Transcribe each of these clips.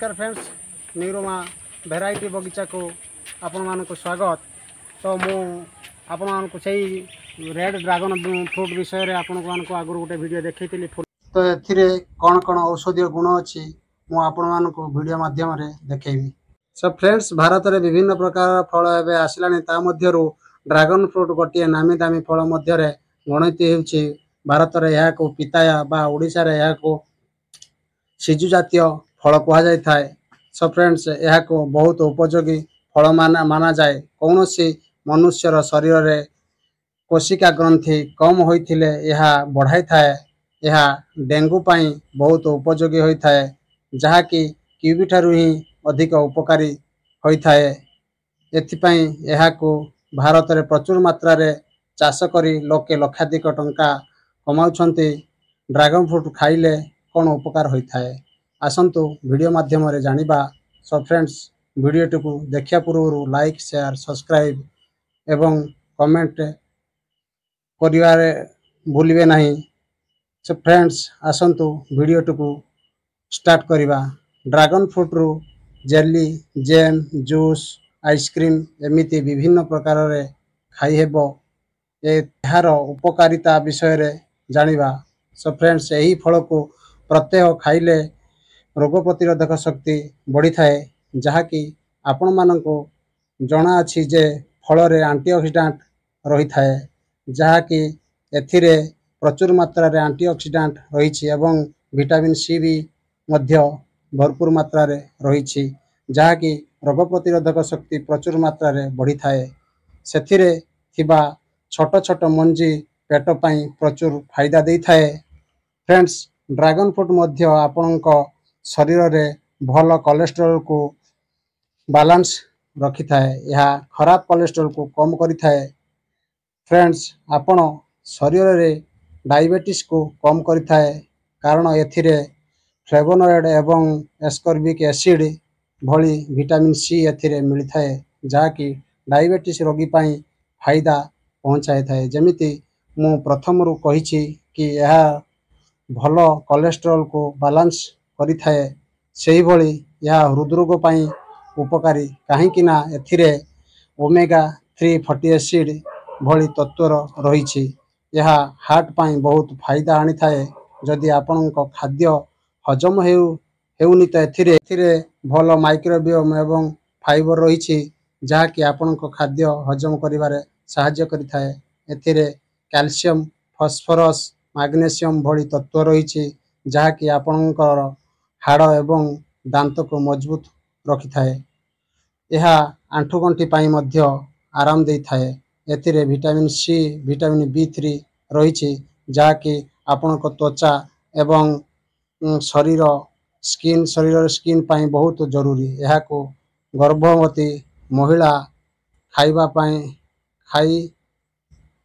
नमस्कार friends निरोमा variety बगीचा को आपण मानक स्वागत। तो मु आपण मानक सही रेड ड्रैगन फ्रूट विषय रे आपण मानक आगु गोटे वीडियो देखैतिली। तो एथिरे कौन कौन औषधीय गुण अच्छी मु आपण मानक वीडियो माध्यम रे देखैबी। सो फ्रेंड्स भारत रे विभिन्न प्रकार फल एबे आसिलानी ता मध्यरु ड्रैगन फ्रूट गोटे नामी दामी फल मध्य रे गणित हेउची। भारत रे यहा को पिताया बा ओडिसा रे यहा को सिजु जातीय फल कह जाए। सो फ्रेंड्स यह को बहुत उपयोगी फल माना जाए। कौन सी मनुष्यर शरीर रे कोशिका ग्रंथि कम होइथिले यह बढ़ाई थाए। यह डेंगू पाई बहुत उपयोगी होता है जहा कि किवी ठारू ही अधिक उपकारी होता है। एथिपाई यह को भारत रे प्रचुर मात्रा रे चाष करी लोके लक्षाधिक टंका कमाउछंती। ड्रैगन फ्रूट खाइले कौन उपकार होता है आसंतु वीडियो माध्यम रे जानिबा। सो फ्रेंड्स वीडियो को देखिया पूर्व लाइक शेयर सब्सक्राइब एवं कमेंट करिवारे भूलिबे नहीं। सो फ्रेंड्स आसंतु वीडियो को स्टार्ट करिबा। ड्रैगन फ्रूट रु जेली जैम जूस आइसक्रीम एमिति विभिन्न प्रकार रे खाई हेबो। एहार उपकारिता विषय रे जानिबा। सो फ्रेंड्स यही फल को प्रत्येक खाइले रोग प्रतिरोधक शक्ति बढ़ी थाए जहाँकि आपण मानक जना अछि जे फल रे एंटीऑक्सीडेंट रही थाए जहाँकि एथिरे प्रचुर मात्रा रे एंटीऑक्सीडेंट रही एवं विटामिन सी भी मध्य भरपूर मात्रा रे रही जहाँकि रोग प्रतिरोधक शक्ति प्रचुर मात्रा रे बढ़ी थाए। सेथिरे थिबा छोट छोट मंजी पेट पाई प्रचुर फायदा दे थाए। फ्रेंड्स ड्रैगन फ्रूट मध्य आपणक शरीर रे भल कोलेस्ट्रॉल को बैलेंस रखी थाए। यह खराब कोलेस्ट्रॉल को कम करी थाए। फ्रेंड्स आपण शरीर रे डायबिटीज को कम करी थाए कारण एथिरे फ्लेवोनॉइड एवं एस्कॉर्बिक एसिड भली विटामिन सी एथिरे मिली थाए जहाँकि डायबिटीज रोगी पाई फायदा पहुँचाई थाए। जेमिति मु प्रथम रु कहिछि कि यह भल कोलेस्ट्रॉल को बैलेंस करी थाए सेही भली यह हृदरोग पाई उपकारी कहीं ना एथिरे ओमेगा 3 फैटी एसिड भली तत्व रही। यह हार्ट पाई बहुत फायदा आनी थाए जदि आपणक खाद्य हजम हेउनी तो एथिरे भल माइक्रोबियोम एवं फाइबर रही जहाँकि आपणक खाद्य हजम करिवारे सहाय्य करि थाए। एथिरे कैल्शियम फॉस्फोरस मैग्नीशियम भली तत्व रही जहाँकि आपणकर हाड़ एवं दांत को मजबूत रखि थाए। यह आंठुगंठी पाई मध्य आराम दे थाए। एथिरे विटामिन सी विटामिन B3 रही जहाँकि आपणक त्वचा एवं शरीर स्किन पाई बहुत जरूरी। यह को गर्भवती महिला खाई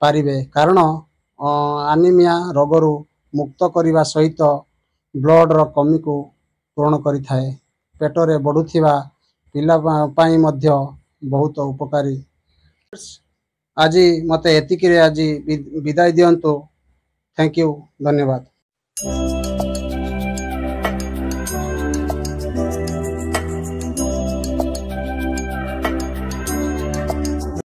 पारिबे कारण एनीमिया रोगरू मुक्त करने सहित ब्लड रो कमी को पूर्ण करि थाए। पेटरे बढ़ुथिबा पिला पाई मध्य बहुत उपकारी। आज मते एतिकी रे आज विदाय दियंतु। थैंक यू धन्यवाद।